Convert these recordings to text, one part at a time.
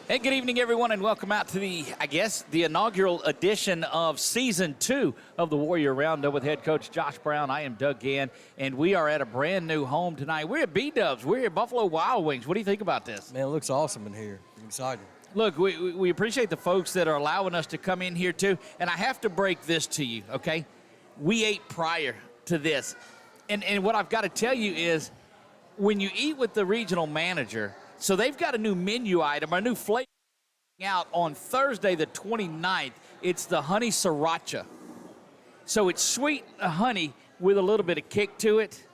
Hey, good evening, everyone, and welcome out to the inaugural edition of Season 2 of the Warrior Roundup with head coach Josh Brown. I am Doug Gann, and we are at a brand new home tonight. We're at B-Dubs. We're at Buffalo Wild Wings. What do you think about this? Man, it looks awesome in here. I'm excited. Look, we appreciate the folks that are allowing us to come in here, too, and I have to break this to you, okay? We ate prior to this, and what I've got to tell you is when you eat with the regional manager, so they've got a new menu item, a new flavor out on Thursday the 29th. It's the honey sriracha. So it's sweet honey with a little bit of kick to it.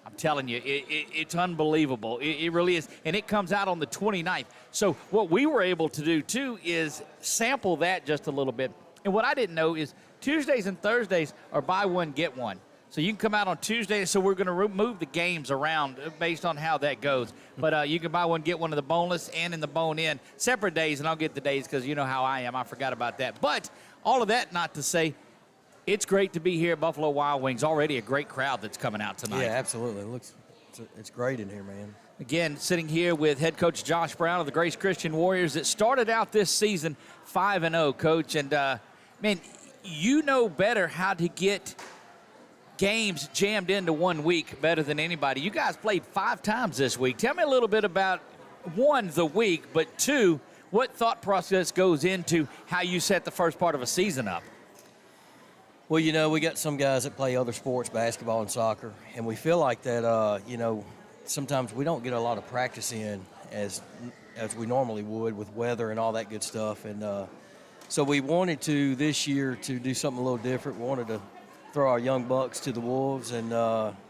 I'm telling you, it's unbelievable. It really is. And it comes out on the 29th. So what we were able to do, too, is sample that just a little bit. And what I didn't know is Tuesdays and Thursdays are buy one, get one. So you can come out on Tuesday, so we're going to move the games around based on how that goes. But you can buy one, get one of the boneless and in the bone-in. Separate days, and I'll get the days because you know how I am. I forgot about that. But all of that not to say it's great to be here at Buffalo Wild Wings. Already a great crowd that's coming out tonight. Yeah, absolutely. It's great in here, man. Again, sitting here with head coach Josh Brown of the Grace Christian Warriors that started out this season 5-0, Coach. And, man, you know better how to get games jammed into 1 week better than anybody. You guys played 5 times this week. Tell me a little bit about, one, the week, but two, what thought process goes into how you set the first part of a season up? Well, you know, we got some guys that play other sports, basketball and soccer, and we feel like that, you know, sometimes we don't get a lot of practice in as we normally would with weather and all that good stuff. And so we wanted to, this year, to do something a little different. We wanted to throw our young bucks to the wolves, and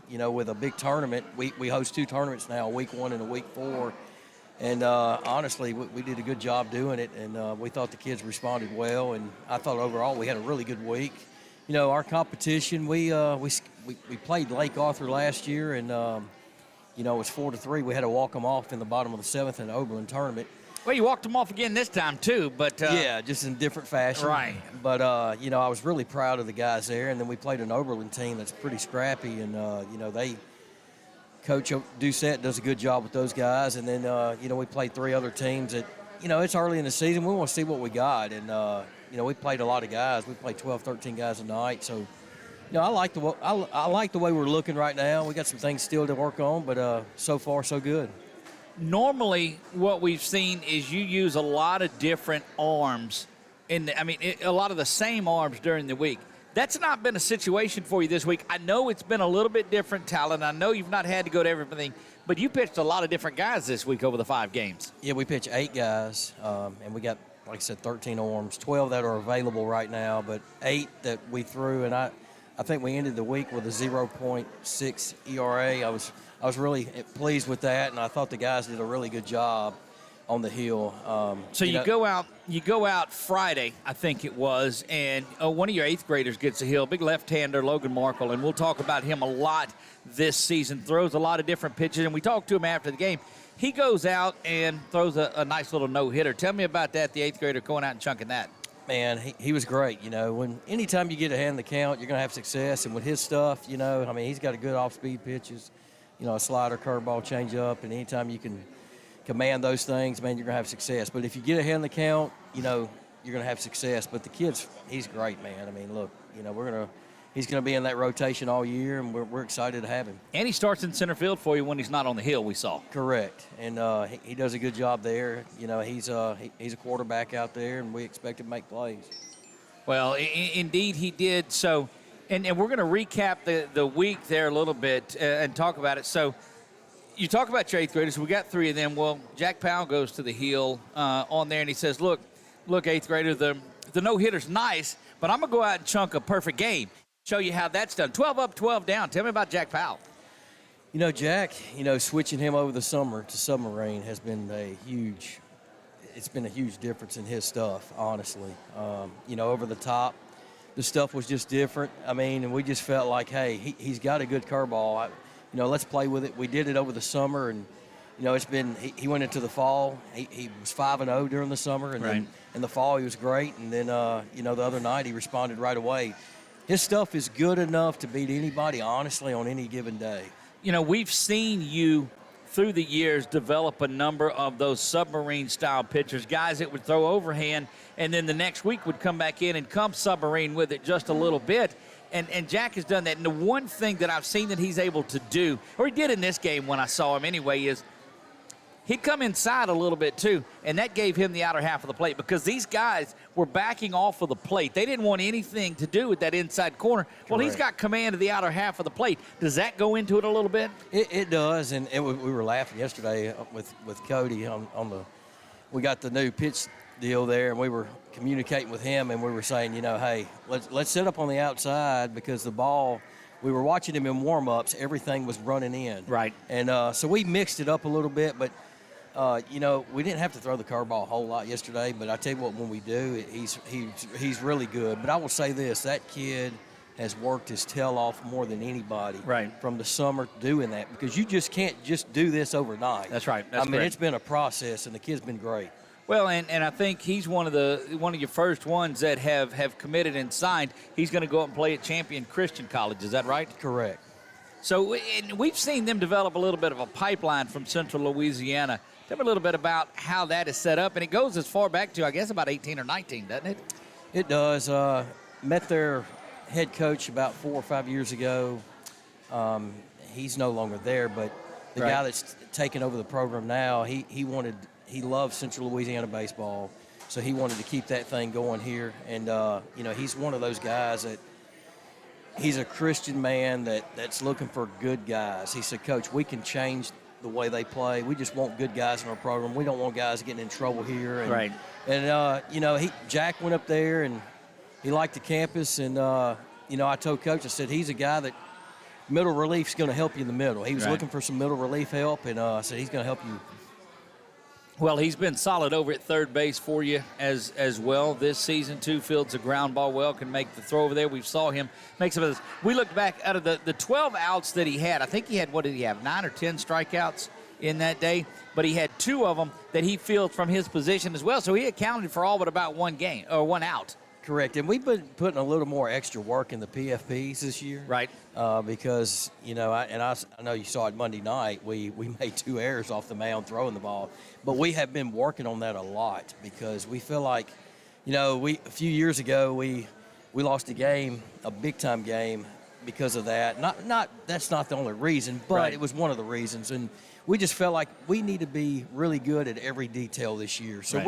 you know, with a big tournament, we host 2 tournaments now, week 1 and a week 4, and honestly, we did a good job doing it, and we thought the kids responded well, and I thought overall we had a really good week. You know, our competition, we played Lake Arthur last year, and you know, it was 4-3. We had to walk them off in the bottom of the 7th in the Oberlin tournament. Well, you walked them off again this time, too, but yeah, just in different fashion. Right. But, you know, I was really proud of the guys there, and then we played an Oberlin team that's pretty scrappy, and, you know, Coach Doucette does a good job with those guys, and then, you know, we played 3 other teams that, you know, it's early in the season. We want to see what we got, and, you know, we played a lot of guys. We played 12, 13 guys a night, so, you know, I like the way we're looking right now. We got some things still to work on, but so far, so good. Normally, what we've seen is you use a lot of different arms, a lot of the same arms during the week. That's not been a situation for you this week. I know it's been a little bit different talent. I know you've not had to go to everything, but you pitched a lot of different guys this week over the 5 games. Yeah, we pitched 8 guys, and we got, like I said, 13 arms, 12 that are available right now, but 8 that we threw, and I think we ended the week with a 0.6 ERA. I was really pleased with that, and I thought the guys did a really good job on the hill. So you go out Friday, I think it was, and one of your 8th graders gets a hill, big left-hander, Logan Markle, and we'll talk about him a lot this season, throws a lot of different pitches, and we talked to him after the game. He goes out and throws a nice little no-hitter. Tell me about that, the 8th grader going out and chunking that. Man, he was great. You know, anytime you get ahead in the count, you're going to have success, and with his stuff, you know, I mean, he's got a good off-speed pitches. You know, a slider, curveball, change up, and anytime you can command those things, man, you're going to have success. But if you get ahead in the count, you know, you're going to have success. But the kid's, he's great, man. I mean, look, you know, he's going to be in that rotation all year, and we're excited to have him. And he starts in center field for you when he's not on the hill, we saw. Correct. And he does a good job there. You know, he's a quarterback out there, and we expect him to make plays. Well, indeed he did. So, and we're going to recap the week there a little bit and talk about it. So you talk about your 8th graders. We got 3 of them. Well, Jack Powell goes to the hill on there, and he says, look, 8th grader, the no-hitter's nice, but I'm going to go out and chunk a perfect game. Show you how that's done. 12 up, 12 down. Tell me about Jack Powell. You know, Jack, you know, switching him over the summer to submarine has been a huge difference in his stuff, honestly. You know, over the top, the stuff was just different. I mean, and we just felt like, hey, he's got a good curveball. You know, let's play with it. We did it over the summer, and, you know, it's been – he went into the fall. He was 5-0 during the summer, and then in the fall he was great. And then, you know, the other night he responded right away. His stuff is good enough to beat anybody, honestly, on any given day. You know, we've seen you through the years develop a number of those submarine-style pitchers, guys that would throw overhand, and then the next week would come back in and come submarine with it just a little bit. And Jack has done that. And the one thing that I've seen that he's able to do, or he did in this game when I saw him anyway, is he'd come inside a little bit too, and that gave him the outer half of the plate because these guys were backing off of the plate. They didn't want anything to do with that inside corner. Well, he's got command of the outer half of the plate. Does that go into it a little bit? It does, and we were laughing yesterday with Cody on the – we got the new pitch deal there, and we were communicating with him, and we were saying, hey, let's set up on the outside because the ball – we were watching him in warm-ups. Everything was running in. Right. And so we mixed it up a little bit, but – we didn't have to throw the curveball a whole lot yesterday, but I tell you what, when we do, he's really good. But I will say this, that kid has worked his tail off more than anybody from the summer doing that because you just can't just do this overnight. That's right. I mean, it's been a process, and the kid's been great. Well, and I think he's one of your first ones that have committed and signed. He's going to go up and play at Champion Christian College. Is that right? Correct. So we've seen them develop a little bit of a pipeline from Central Louisiana. Tell me a little bit about how that is set up. And it goes as far back to, I guess, about 18 or 19, doesn't it? It does. Met their head coach about 4 or 5 years ago. He's no longer there, but the guy that's taking over the program now, he loves Central Louisiana baseball, so he wanted to keep that thing going here. And, he's one of those guys that he's a Christian man that's looking for good guys. He said, Coach, we can change the way they play. We just want good guys in our program. We don't want guys getting in trouble here. And, And, Jack went up there, and he liked the campus. And, I told Coach, I said, he's a guy that middle relief's going to help you in the middle. He was looking for some middle relief help, and I said, he's going to help you. Well, he's been solid over at third base for you as well this season, too. Fields a ground ball well, can make the throw over there. We saw him make some of this. We looked back out of the 12 outs that he had. I think he had, what did he have, 9 or 10 strikeouts in that day? But he had 2 of them that he fielded from his position as well. So he accounted for all but about one out. Correct, and we've been putting a little more extra work in the PFPs this year. Right. Because, I know you saw it Monday night, we made 2 errors off the mound throwing the ball. But we have been working on that a lot because we feel like, a few years ago we lost a game, a big-time game because of that. That's not the only reason, but it was one of the reasons. And we just felt like we need to be really good at every detail this year. So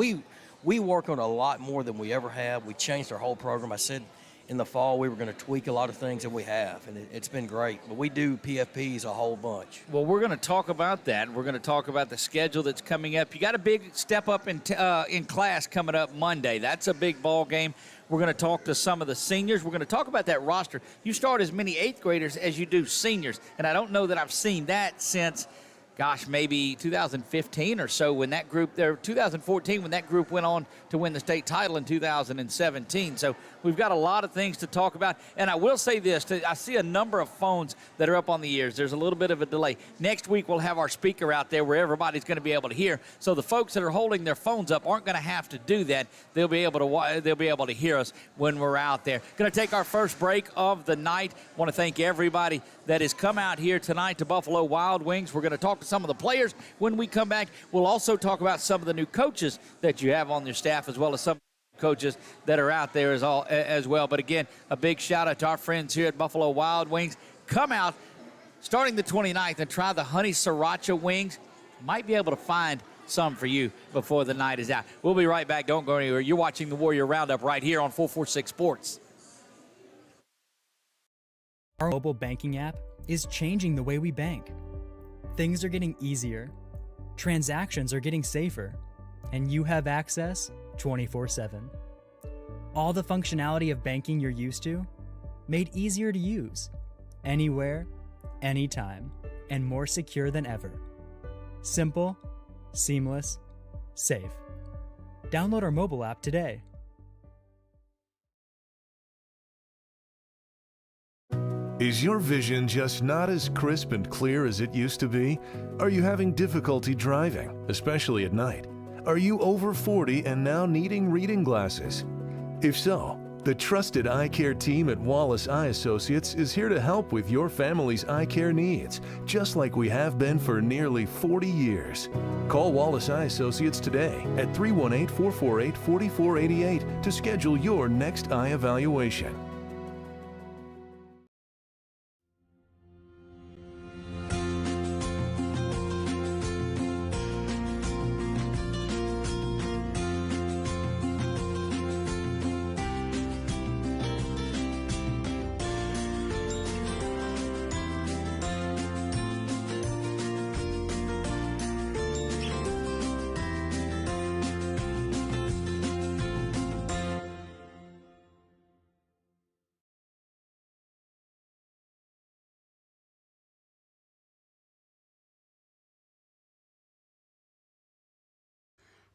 we work on a lot more than we ever have. We changed our whole program. I said in the fall we were going to tweak a lot of things, and we have, and it's been great. But we do PFPs a whole bunch. Well, we're going to talk about that. We're going to talk about the schedule that's coming up. You got a big step up in class coming up Monday. That's a big ball game. We're going to talk to some of the seniors. We're going to talk about that roster. You start as many 8th graders as you do seniors, and I don't know that I've seen that since – maybe 2015 or so when that group there, 2014 when that group went on to win the state title in 2017. So we've got a lot of things to talk about. And I will say this, I see a number of phones that are up on the ears. There's a little bit of a delay. Next week we'll have our speaker out there where everybody's going to be able to hear. So the folks that are holding their phones up aren't going to have to do that. They'll be able to hear us when we're out there. Going to take our first break of the night. Want to thank everybody that has come out here tonight to Buffalo Wild Wings. We're going to talk to some of the players when we come back. We'll also talk about some of the new coaches that you have on your staff, as well as some coaches that are out there as well. But again, a big shout out to our friends here at Buffalo Wild Wings. Come out starting the 29th and try the honey sriracha wings. Might be able to find some for you before the night is out. We'll be right back. Don't go anywhere. You're watching the Warrior Roundup right here on 446 Sports. Our mobile banking app is changing the way we bank. Things are getting easier, transactions are getting safer, and you have access 24/7. All the functionality of banking you're used to, made easier to use, anywhere, anytime, and more secure than ever. Simple, seamless, safe. Download our mobile app today. Is your vision just not as crisp and clear as it used to be? Are you having difficulty driving, especially at night? Are you over 40 and now needing reading glasses? If so, The trusted eye care team at Wallace Eye Associates is here to help with your family's eye care needs, just like we have been for nearly 40 years. Call Wallace Eye Associates today at 318-448-4488 to schedule your next eye evaluation.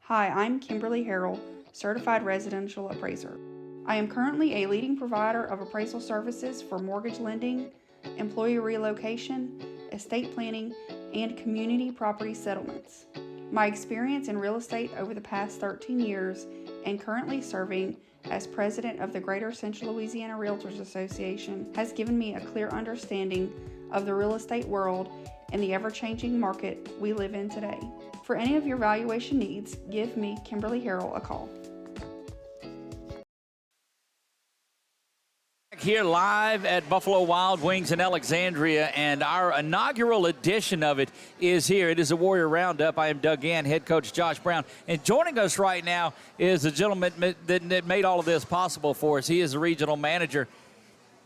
Hi, I'm Kimberly Harrell, Certified Residential Appraiser. I am currently a leading provider of appraisal services for mortgage lending, employee relocation, estate planning, and community property settlements. My experience in real estate over the past 13 years and currently serving as president of the Greater Central Louisiana Realtors Association has given me a clear understanding of the real estate world and the ever-changing market we live in today. For any of your valuation needs, give me, Kimberly Harrell, a call. Here live at Buffalo Wild Wings in Alexandria, and our inaugural edition of it is here. It is a Warrior Roundup. I am Doug Gann, head coach Josh Brown, and joining us right now is the gentleman that made all of this possible for us. He is the regional manager.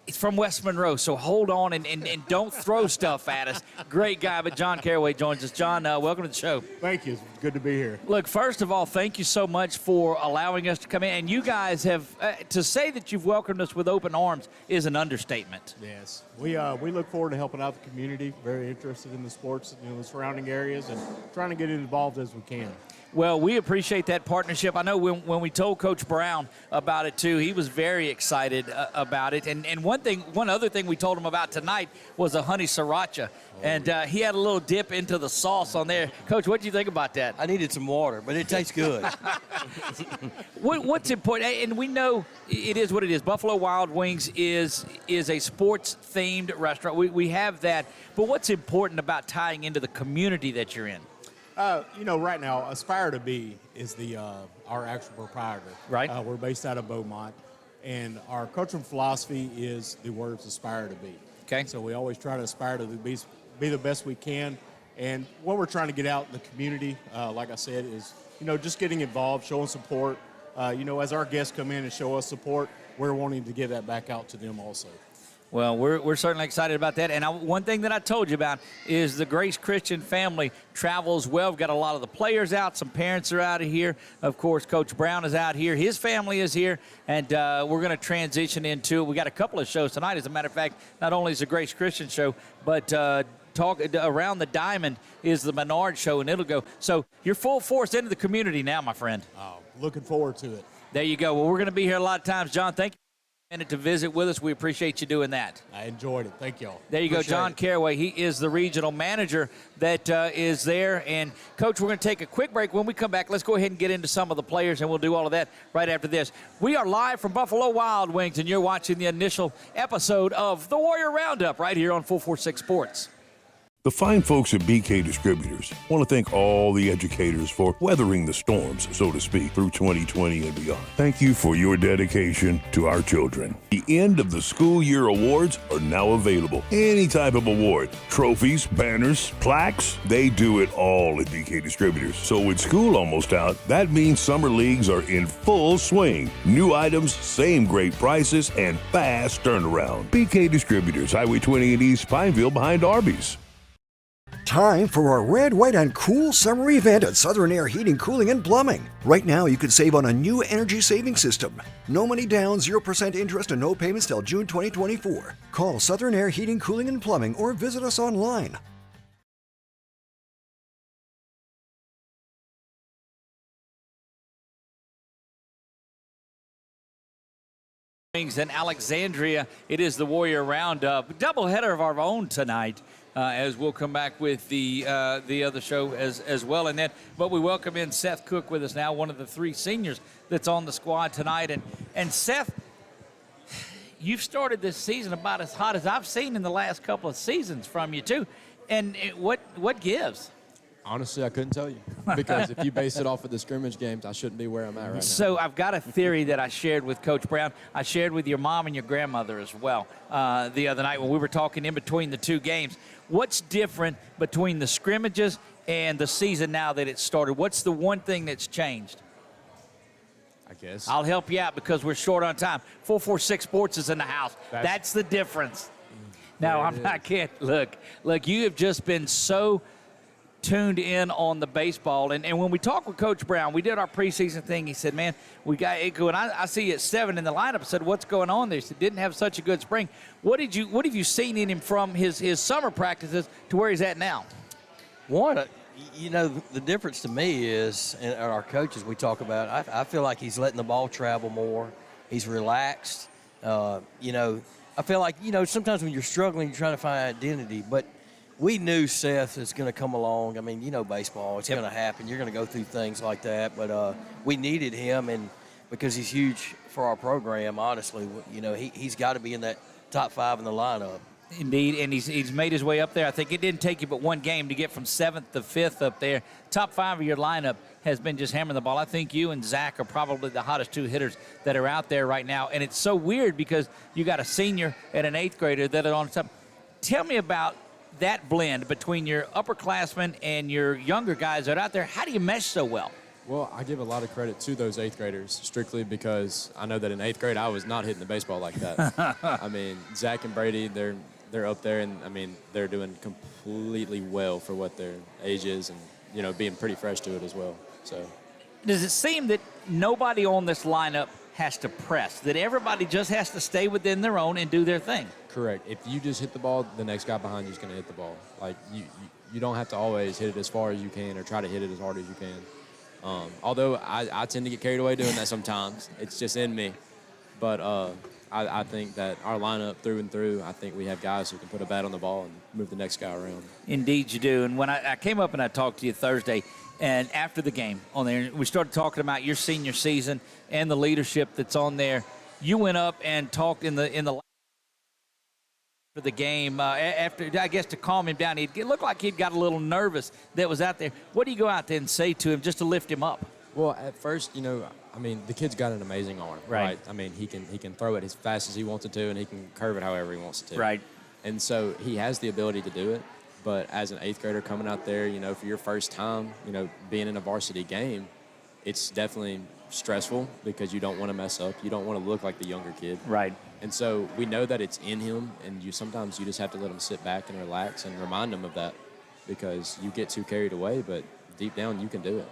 It's from West Monroe, so hold on and don't throw stuff at us. Great guy, but John Caraway joins us. John, welcome to the show. Thank you. It's good to be here. Look, first of all, thank you so much for allowing us to come in. And you guys have, to say that you've welcomed us with open arms is an understatement. Yes. We look forward to helping out the community, very interested in the sports, the surrounding areas, and trying to get involved as we can. Well, we appreciate that partnership. I know when we told Coach Brown about it, too, he was very excited about it. And one other thing we told him about tonight was a honey sriracha. And he had a little dip into the sauce on there. Coach, what do you think about that? I needed some water, but it tastes good. What's important, and we know it is what it is. Buffalo Wild Wings is a sports-themed restaurant. We have that. But what's important about tying into the community that you're in? Right now, Aspire to Be is our actual proprietor. Right. We're based out of Beaumont, and our cultural philosophy is the words aspire to be. Okay. So we always try to aspire to be the best we can, and what we're trying to get out in the community, like I said, is just getting involved, showing support. As our guests come in and show us support, we're wanting to give that back out to them also. Well, we're certainly excited about that. And one thing that I told you about is the Grace Christian family travels well. We've got a lot of the players out. Some parents are out of here. Of course, Coach Brown is out here. His family is here. And we're going to transition into it. We got a couple of shows tonight. As a matter of fact, not only is the Grace Christian show, but Talk Around the Diamond is the Menard show, and it'll go. So you're full force into the community now, my friend. Oh, looking forward to it. There you go. Well, we're going to be here a lot of times. John, thank you. To visit with us. We appreciate you doing that. I enjoyed it. Thank y'all. There you go, John Caraway. He is the regional manager that is there. And, Coach, we're going to take a quick break. When we come back, let's go ahead and get into some of the players, and we'll do all of that right after this. We are live from Buffalo Wild Wings, and you're watching the initial episode of the Warrior Roundup right here on 446 Sports. The fine folks at BK Distributors want to thank all the educators for weathering the storms, so to speak, through 2020 and beyond. Thank you for your dedication to our children. The end of the school year awards are now available. Any type of award, trophies, banners, plaques, they do it all at BK Distributors. So with school almost out, that means summer leagues are in full swing. New items, same great prices, and fast turnaround. BK Distributors, Highway 20 in East Pineville behind Arby's. Time for a red, white, and cool summer event at Southern Air Heating, Cooling, and Plumbing. Right now, you can save on a new energy saving system. No money down, 0% interest, and no payments till June 2024. Call Southern Air Heating, Cooling, and Plumbing or visit us online. In Alexandria, it is the Warrior Roundup. Doubleheader of our own tonight. As we'll come back with the other show as well. And then, but we welcome in Seth Cook with us now, one of the three seniors that's on the squad tonight. And Seth, you've started this season about as hot as I've seen in the last couple of seasons from you, too. And what gives? Honestly, I couldn't tell you because if you base it off of the scrimmage games, I shouldn't be where I'm at right now. So I've got a theory that I shared with Coach Brown. I shared with your mom and your grandmother as well the other night when we were talking in between the two games. What's different between the scrimmages and the season now that it's started? What's the one thing that's changed? I guess. I'll help you out because we're short on time. 446 Sports is in the house. That's the difference. Now, I can't. Look, you have just been so tuned in on the baseball. And when we talked with Coach Brown, we did our preseason thing. He said, man, we got it going. I see you at 7 in the lineup. I said, what's going on there? He said, didn't have such a good spring. What have you seen in him from his summer practices to where he's at now? One, the difference to me is, and our coaches we talk about, I feel like he's letting the ball travel more. He's relaxed. I feel like, sometimes when you're struggling, you're trying to find identity. But we knew Seth is going to come along. I mean, baseball. It's going to happen. You're going to go through things like that. But we needed him, and because he's huge for our program, honestly, he's got to be in that top 5 in the lineup. Indeed, and he's made his way up there. I think it didn't take you but one game to get from 7th to 5th up there. Top 5 of your lineup has been just hammering the ball. I think you and Zach are probably the hottest 2 hitters that are out there right now. And it's so weird because you got a senior and an 8th grader that are on top. Tell me about that blend between your upperclassmen and your younger guys that are out there. How do you mesh so well? Well, I give a lot of credit to those 8th graders strictly because I know that in 8th grade I was not hitting the baseball like that. I mean, Zach and Brady, they're up there, and I mean they're doing completely well for what their age is, and being pretty fresh to it as well. So, does it seem that nobody on this lineup has to press, that everybody just has to stay within their own and do their thing? Correct. If you just hit the ball, the next guy behind you is going to hit the ball. Like you don't have to always hit it as far as you can or try to hit it as hard as you can. Although I tend to get carried away doing that sometimes. It's just in me. But I think that our lineup through and through, I think we have guys who can put a bat on the ball and move the next guy around. Indeed you do. And when I came up and I talked to you Thursday, and after the game on there, we started talking about your senior season and the leadership that's on there. You went up and talked in the for the game after, I guess, to calm him down. It looked like he'd got a little nervous that was out there. What do you go out there and say to him just to lift him up? Well, at first, the kid's got an amazing arm, right? I mean, he can throw it as fast as he wants it to, and he can curve it however he wants it to. Right. And so he has the ability to do it. But as an 8th grader coming out there, for your first time, being in a varsity game, it's definitely stressful because you don't want to mess up. You don't want to look like the younger kid. Right. And so we know that it's in him, and sometimes you just have to let him sit back and relax and remind him of that because you get too carried away, but deep down you can do it.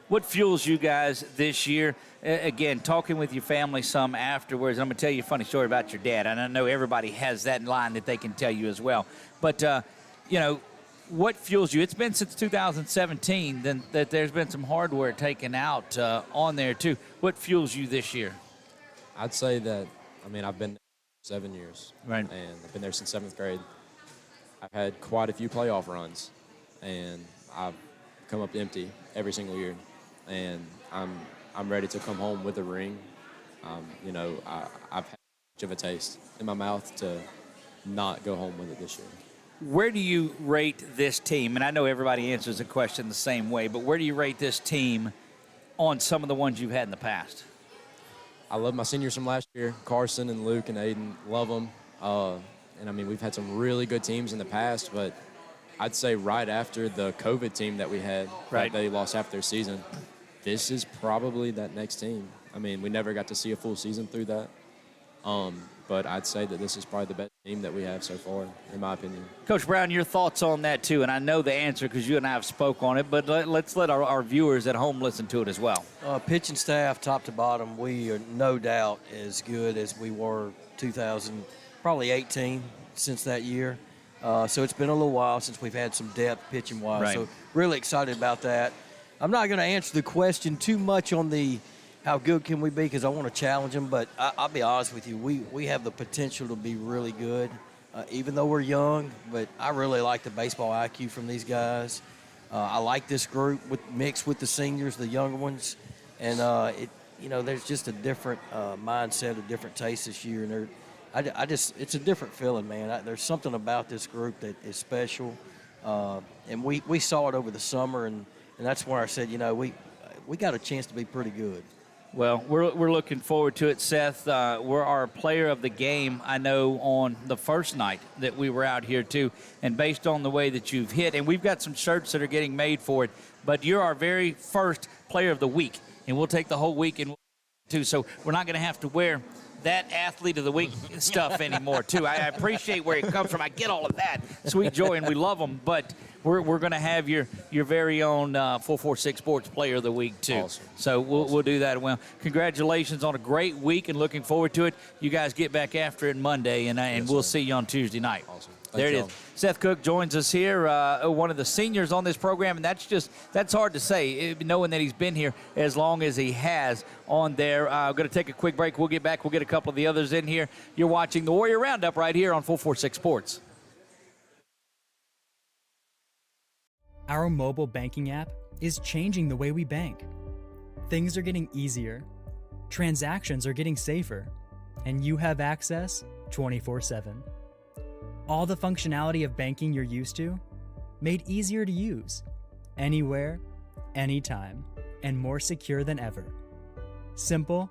What fuels you guys this year? Again, talking with your family some afterwards. I'm going to tell you a funny story about your dad, and I know everybody has that line that they can tell you as well. But, what fuels you? It's been since 2017 then that there's been some hardware taken out on there, too. What fuels you this year? I'd say that, I've been there 7 years. Right. And I've been there since 7th grade. I've had quite a few playoff runs, and I've come up empty every single year. And I'm ready to come home with a ring. I've had much of a taste in my mouth to not go home with it this year. Where do you rate this team? And I know everybody answers the question the same way, but where do you rate this team on some of the ones you've had in the past? I love my seniors from last year, Carson and Luke and Aiden. Love them. We've had some really good teams in the past, but I'd say right after the COVID team that we had, right, they lost half their season, this is probably that next team. We never got to see a full season through that. But I'd say that this is probably the best team that we have so far, in my opinion. Coach Brown, your thoughts on that, too? And I know the answer because you and I have spoke on it, but let's let our viewers at home listen to it as well. Pitching staff, top to bottom, we are no doubt as good as we were 2018 since that year. So it's been a little while since we've had some depth pitching-wise. Right. So really excited about that. I'm not going to answer the question too much on the how good can we be because I want to challenge them, but I'll be honest with you, we have the potential to be really good, even though we're young, but I really like the baseball IQ from these guys. I like this group mixed with the seniors, the younger ones, and there's just a different mindset, a different taste this year, and I just, it's a different feeling, man. There's something about this group that is special. And we saw it over the summer, and that's where I said, we got a chance to be pretty good. Well, we're looking forward to it, Seth. We're our player of the game, I know, on the first night that we were out here, too. And based on the way that you've hit, and we've got some shirts that are getting made for it, but you're our very first player of the week. And we'll take the whole week, and too. So we're not going to have to wear that athlete of the week stuff anymore, too. I appreciate where it comes from. I get all of that. Sweet Joy, and we love them. But we're going to have your very own 446 Sports Player of the Week, too. Awesome. So we'll do that. Well, congratulations on a great week and looking forward to it. You guys get back after it Monday, and we'll see you on Tuesday night. Awesome. There it is. Seth Cook joins us here, one of the seniors on this program, and that's hard to say, knowing that he's been here as long as he has on there. I'm going to take a quick break. We'll get back. We'll get a couple of the others in here. You're watching the Warrior Roundup right here on 446 Sports. Our mobile banking app is changing the way we bank. Things are getting easier, transactions are getting safer, and you have access 24/7. All the functionality of banking you're used to, made easier to use, anywhere, anytime, and more secure than ever. Simple,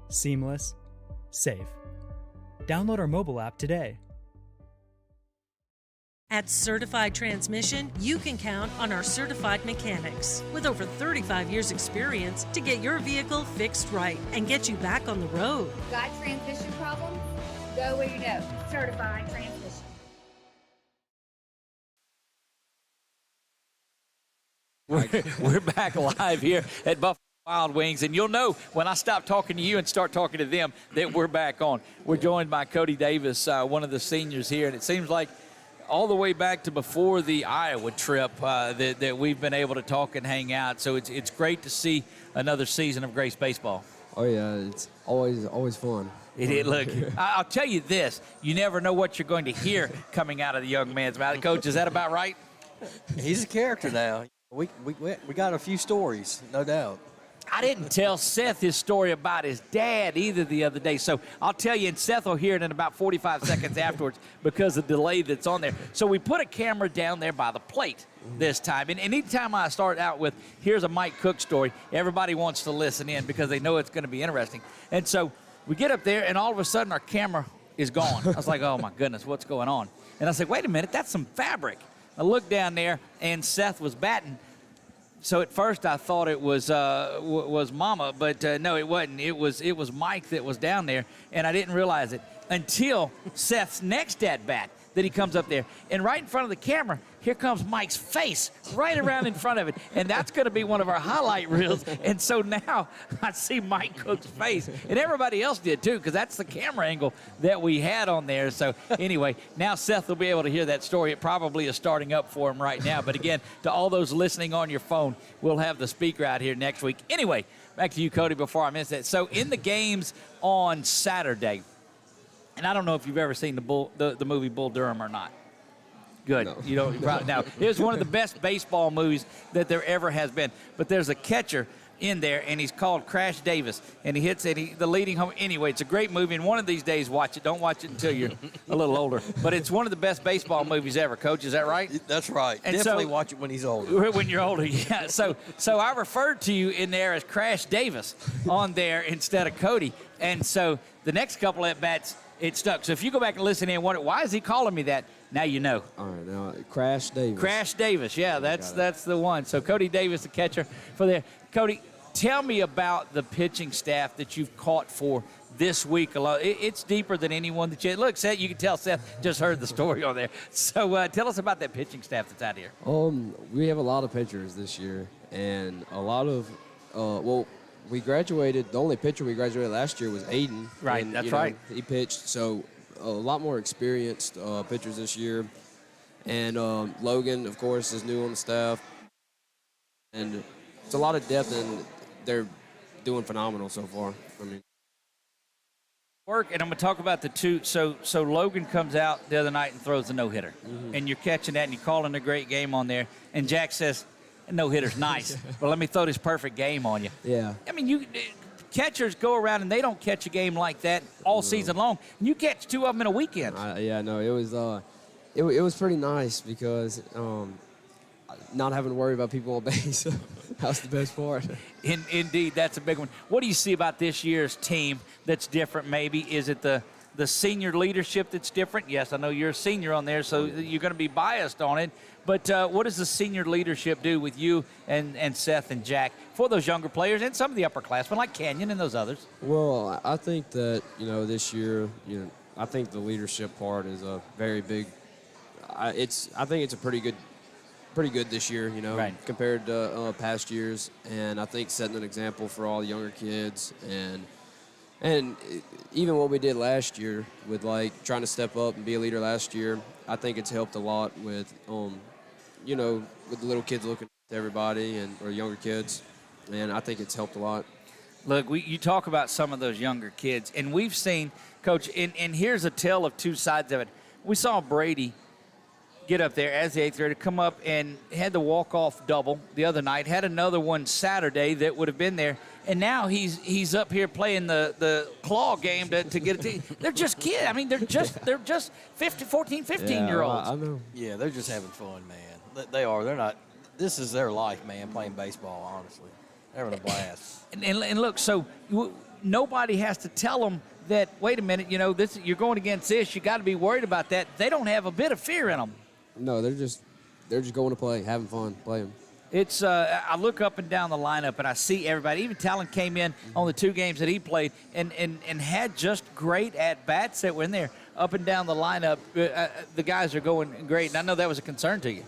seamless, safe. Download our mobile app today. At Certified Transmission, you can count on our certified mechanics with over 35 years experience to get your vehicle fixed right and get you back on the road. Got transmission problems? Go where you know. Certified Transmission. We're back live here at Buffalo Wild Wings, and you'll know when I stop talking to you and start talking to them that we're back on. We're joined by Cody Davis, one of the seniors here, and it seems like all the way back to before the Iowa trip that we've been able to talk and hang out. So it's great to see another season of Grace baseball. Oh yeah, it's always fun. Look, I'll tell you this: you never know what you're going to hear coming out of the young man's mouth. Coach, is that about right? He's a character now. We got a few stories, no doubt. I didn't tell Seth his story about his dad either the other day. So I'll tell you, and Seth will hear it in about 45 seconds afterwards because of the delay that's on there. So we put a camera down there by the plate this time. And anytime I start out with, here's a Mike Cook story, everybody wants to listen in because they know it's going to be interesting. And so we get up there, and all of a sudden our camera is gone. I was like, oh, my goodness, what's going on? And I said, wait a minute, that's some fabric. I looked down there, and Seth was batting. So at first I thought it was Mama, but no, it wasn't. It was Mike that was down there, and I didn't realize it until Seth's next at bat that he comes up there. And right in front of the camera, here comes Mike's face right around in front of it. And that's going to be one of our highlight reels. And so now I see Mike Cook's face. And everybody else did, too, because that's the camera angle that we had on there. So anyway, now Seth will be able to hear that story. It probably is starting up for him right now. But again, to all those listening on your phone, we'll have the speaker out here next week. Anyway, back to you, Cody, before I miss that. So in the games on Saturday, and I don't know if you've ever seen the movie Bull Durham or not. Good. No. You don't. Now, it's one of the best baseball movies that there ever has been. But there's a catcher in there, and he's called Crash Davis, and he hits it. The leading home. Anyway, it's a great movie, and one of these days, watch it. Don't watch it until you're a little older. But it's one of the best baseball movies ever, Coach. Is that right? That's right. And definitely watch it when he's older. When you're older, yeah. So I referred to you in there as Crash Davis on there instead of Cody. And so the next couple at bats, it stuck. So if you go back and listen in and wonder, why is he calling me that? Now you know. All right, now Crash Davis. Crash Davis, yeah, that's the one. So Cody Davis, the catcher for there. Cody, tell me about the pitching staff that you've caught for this week alone. It's deeper than anyone that you look. Seth, you can tell Seth just heard the story on there. So tell us about that pitching staff that's out here. We have a lot of pitchers this year, and a lot of we graduated. The only pitcher we graduated last year was Aiden. Right, and, that's right. He pitched, so a lot more experienced pitchers this year. And Logan, of course, is new on the staff. And it's a lot of depth, and they're doing phenomenal so far. I mean, and I'm going to talk about the two. So Logan comes out the other night and throws a no-hitter. Mm-hmm. And you're catching that, and you're calling a great game on there. And Jack says, no-hitter's nice, but let me throw this perfect game on you. Yeah. I mean, catchers go around and they don't catch a game like that all season long. And you catch 2 of them in a weekend. It was pretty nice because not having to worry about people on base. That's the best part. Indeed, that's a big one. What do you see about this year's team that's different maybe? Is it the senior leadership that's different? Yes, I know you're a senior on there, so you're going to be biased on it. But what does the senior leadership do with you and Seth and Jack for those younger players and some of the upperclassmen like Canyon and those others? Well, I think that, this year, I think the leadership part is a very big I think it's a pretty good this year, right, compared to past years. And I think setting an example for all the younger kids and even what we did last year with trying to step up and be a leader last year, I think it's helped a lot with, with the little kids looking at everybody or younger kids. And I think it's helped a lot. Look, you talk about some of those younger kids, and we've seen, Coach, and here's a tale of two sides of it. We saw Brady get up there as the 8th grader, come up and had the walk-off double the other night, had another one Saturday that would have been there, and now he's up here playing the claw game to get a team. They're just kids. I mean, they're just 14, 15-year-olds. I know. Yeah, they're just having fun, man. They are. They're not. This is their life, man, playing baseball, honestly. They're having a blast. And look, so nobody has to tell them that, wait a minute, you're going against this. You got to be worried about that. They don't have a bit of fear in them. No, they're just going to play, having fun, playing. It's I look up and down the lineup and I see everybody. Even Talon came in on the 2 games that he played and had just great at bats that were in there up and down the lineup. The guys are going great, and I know that was a concern to you.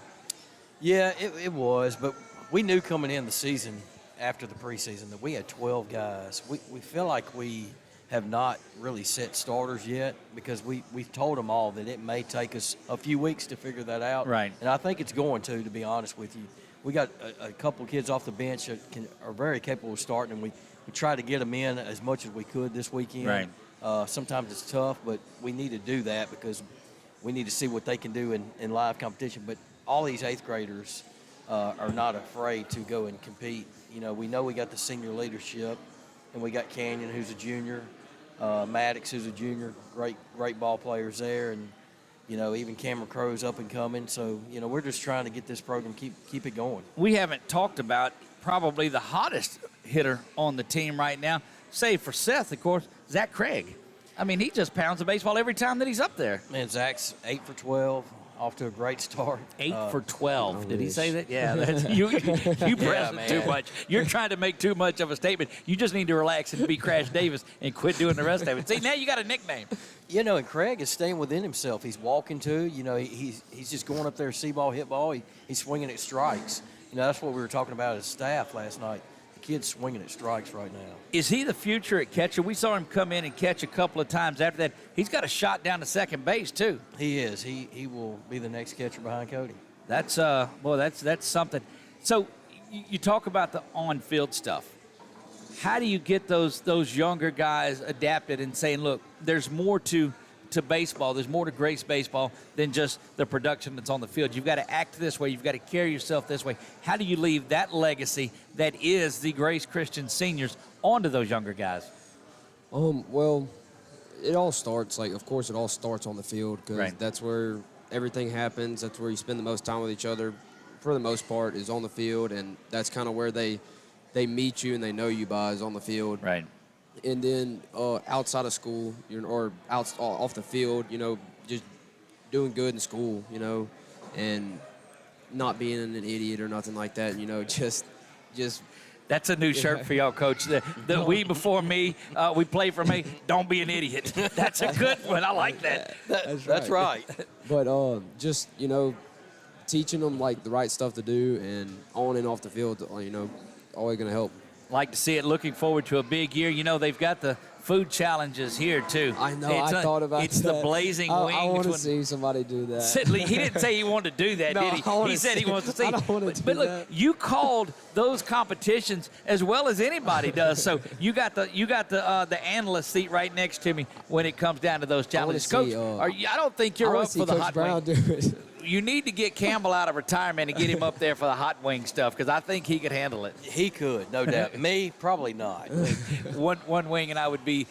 Yeah, it was, but we knew coming in the season after the preseason that we had 12 guys. We feel like we have not really set starters yet because we've told them all that it may take us a few weeks to figure that out. Right. And I think it's going to be honest with you. We got a couple of kids off the bench that are very capable of starting, and we try to get them in as much as we could this weekend. Right. Sometimes it's tough, but we need to do that because we need to see what they can do in live competition. But all these 8th graders are not afraid to go and compete. We know we got the senior leadership, and we got Canyon, who's a junior, Maddox, who's a junior, great ball players there, and even Cameron Crow's up and coming. So we're just trying to get this program keep it going. We haven't talked about probably the hottest hitter on the team right now, save for Seth, of course, Zach Craig. I mean, he just pounds the baseball every time that he's up there. Man, Zach's 8 for 12. Off to a great start. 8 for 12. Did he say that? Yeah, that's, you press it too much. You're trying to make too much of a statement. You just need to relax and be Crash Davis and quit doing the rest of it. See, now you got a nickname. And Craig is staying within himself. He's walking too. He's just going up there, see ball, hit ball. He's swinging at strikes. That's what we were talking about as staff last night. Kid's swinging at strikes right now. Is he the future at catcher? We saw him come in and catch a couple of times after that. He's got a shot down to second base, too. He is. He will be the next catcher behind Cody. That's that's something. So you talk about the on-field stuff. How do you get those younger guys adapted and saying, look, there's more to baseball, there's more to Grace baseball than just the production that's on the field. You've got to act this way. You've got to carry yourself this way. How do you leave that legacy that is the Grace Christian seniors onto those younger guys? Well, it all starts, of course, it all starts on the field because that's where everything happens. That's where you spend the most time with each other, for the most part, is on the field, and that's kind of where they meet you and they know you by is on the field. Right. And then outside of school, or off the field, just doing good in school, and not being an idiot or nothing like that, just. That's a new shirt for y'all, Coach. The we before me, we play for me. Don't be an idiot. That's a good one. I like that. That's right. But just teaching them the right stuff to do and on and off the field, always gonna help. Like to see it. Looking forward to a big year. They've got the food challenges here too. I know. I thought about that. It's the blazing wing. I want to see somebody do that. He didn't say he wanted to do that, did he? He said he wants to see. I don't want to do but look, that. you called those competitions as well as anybody does. So you got the analyst seat right next to me when it comes down to those challenges. Coach, I don't think you're up for the hot Brown wing. do it. you need to get Campbell out of retirement and get him up there for the hot wing stuff, because I think he could handle it. He could, no doubt. Me, probably not. one wing and I would be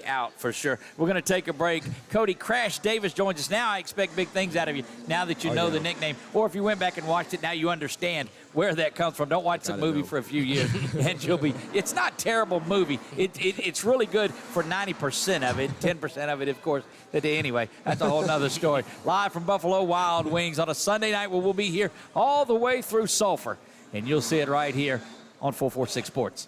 out for sure. We're going to take a break. Cody Crash Davis joins us now. I expect big things out of you now that you know the nickname, or if you went back and watched it, now you understand where that comes from. Don't watch the movie for a few years and you'll be. It's not a terrible movie. It's really good for 90% of it. 10% of it, of course. Anyway, that's a whole nother story. Live from Buffalo Wild Wings on a Sunday night, where we'll be here all the way through Sulphur, and you'll see it right here on 446 Sports.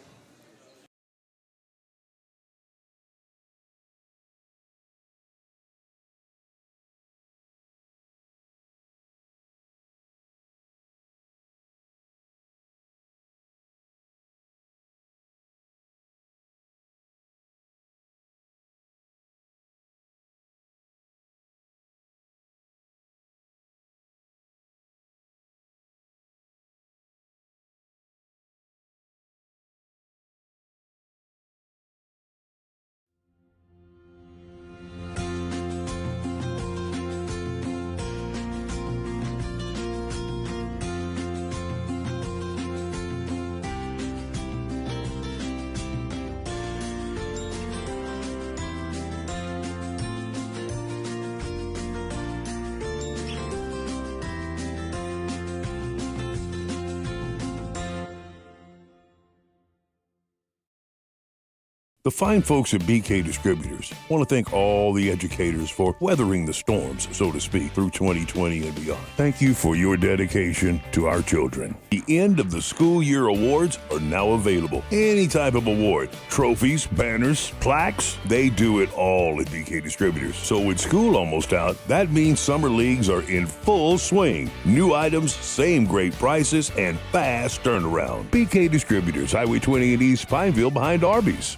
The fine folks at BK Distributors want to thank all the educators for weathering the storms, so to speak, through 2020 and beyond. Thank you for your dedication to our children. The end of the school year awards are now available. Any type of award, trophies, banners, plaques, they do it all at BK Distributors. So with school almost out, that means summer leagues are in full swing. New items, same great prices, and fast turnaround. BK Distributors, Highway 20 in East Pineville behind Arby's.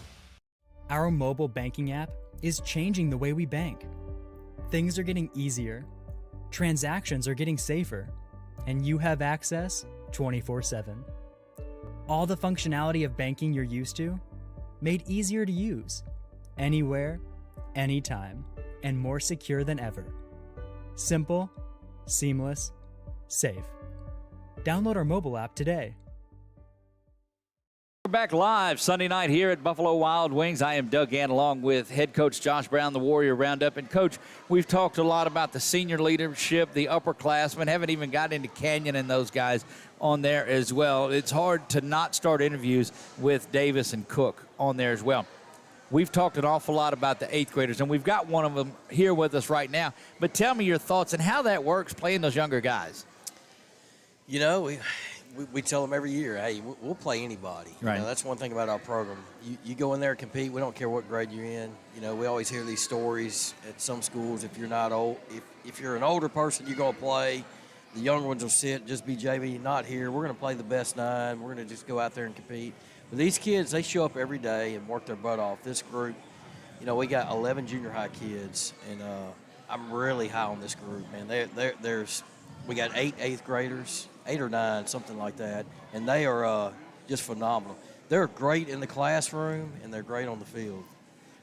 Our mobile banking app is changing the way we bank. Things are getting easier, transactions are getting safer, and you have access 24/7. All the functionality of banking you're used to, made easier to use, anywhere, anytime, and more secure than ever. Simple, seamless, safe. Download our mobile app today. We're back live Sunday night here at Buffalo Wild Wings. I am Doug Gann, along with head coach Josh Brown, the Warrior Roundup. And, Coach, we've talked a lot about the senior leadership, the upperclassmen. Haven't even got into Canyon and those guys on there as well. It's hard to not start interviews with Davis and Cook on there as well. We've talked an awful lot about the 8th graders, and we've got one of them here with us right now. But tell me your thoughts and how that works, playing those younger guys. You know, we tell them every year, hey, we'll play anybody. Right. You know, that's one thing about our program. You go in there and compete. We don't care what grade you're in. You know, we always hear these stories at some schools. If you're not old, if you're an older person, you're going to play. The younger ones will sit, just be JV, not here. We're going to play the best 9. We're going to just go out there and compete. But these kids, they show up every day and work their butt off. This group, you know, we got 11 junior high kids, and I'm really high on this group, man. We got 8 8th graders. 8 or 9, something like that, and they are just phenomenal. They're great in the classroom, and they're great on the field.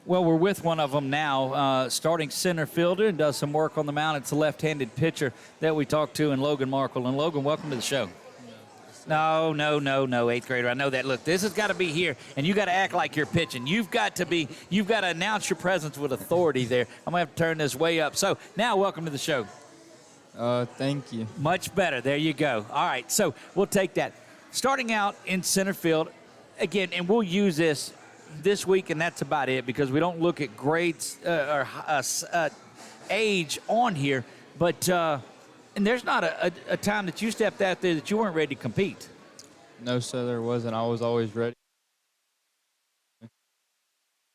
Well, we're with one of them now, starting center fielder, and does some work on the mound. It's a left-handed pitcher that we talked to in Logan Markle. And, Logan, welcome to the show. No, 8th grader. I know that. Look, this has got to be here, and you got to act like you're pitching. You've got to announce your presence with authority there. I'm going to have to turn this way up. So, now welcome to the show. Thank you. Much better. There you go. All right, so we'll take that. Starting out in center field, again, and we'll use this week, and that's about it, because we don't look at grades or age on here. But and there's not a time that you stepped out there that you weren't ready to compete. No, sir, there wasn't. I was always ready.